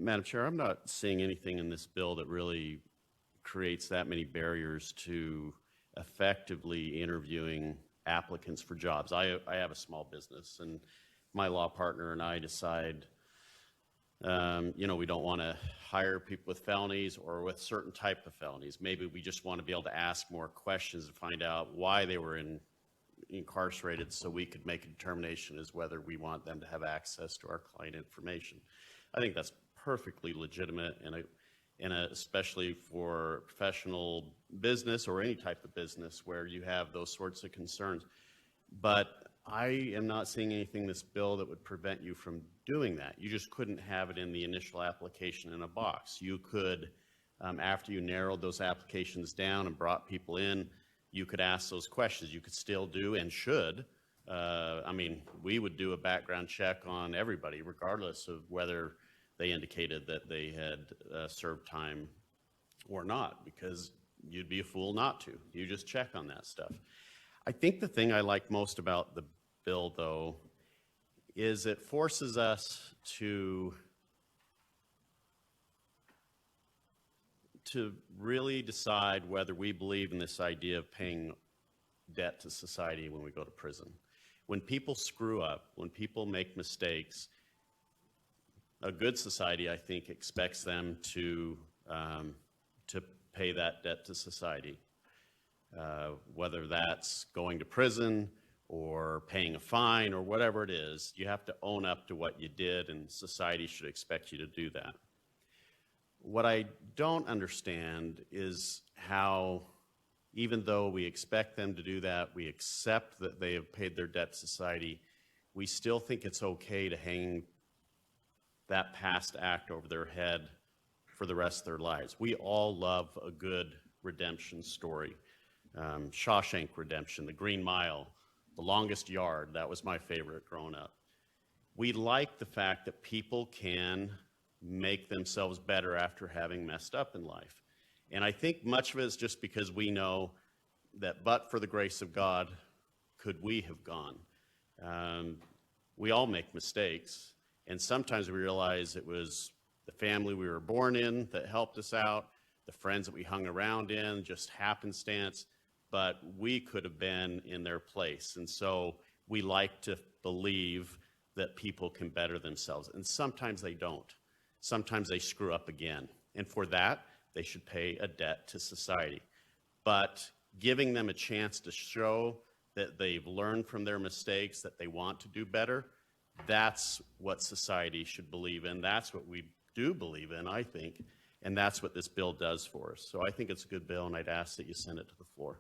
Madam Chair, I'm not seeing anything in this bill that really creates that many barriers to effectively interviewing applicants for jobs. I have a small business, and my law partner and I decide, we don't want to hire people with felonies or with certain type of felonies. Maybe we just want to be able to ask more questions to find out why they were incarcerated, so we could make a determination as whether we want them to have access to our client information. I think that's perfectly legitimate, and especially for professional business or any type of business where you have those sorts of concerns. But I am not seeing anything in this bill that would prevent you from doing that. You just couldn't have it in the initial application in a box. You could, after you narrowed those applications down and brought people in, you could ask those questions. You could still do and should. We would do a background check on everybody, regardless of whether they indicated that they had served time or not, because you'd be a fool not to. You just check on that stuff. I think the thing I like most about the bill, though, is it forces us to really decide whether we believe in this idea of paying debt to society when we go to prison. When people screw up, when people make mistakes, a good society, I think, expects them to pay that debt to society. Whether that's going to prison or paying a fine or whatever it is, you have to own up to what you did, and society should expect you to do that. What I don't understand is how, even though we expect them to do that, we accept that they have paid their debt to society, we still think it's okay to hang that past act over their head for the rest of their lives. We all love a good redemption story. Shawshank Redemption, The Green Mile, The Longest Yard, that was my favorite growing up. We like the fact that people can make themselves better after having messed up in life. And I think much of it is just because we know that but for the grace of God, could we have gone? We all make mistakes, and sometimes we realize it was the family we were born in that helped us out, the friends that we hung around in, just happenstance, but we could have been in their place. And so we like to believe that people can better themselves, and sometimes they don't. Sometimes they screw up again, and for that, they should pay a debt to society. But giving them a chance to show that they've learned from their mistakes, that they want to do better, that's what society should believe in. That's what we do believe in, I think, and that's what this bill does for us. So I think it's a good bill, and I'd ask that you send it to the floor.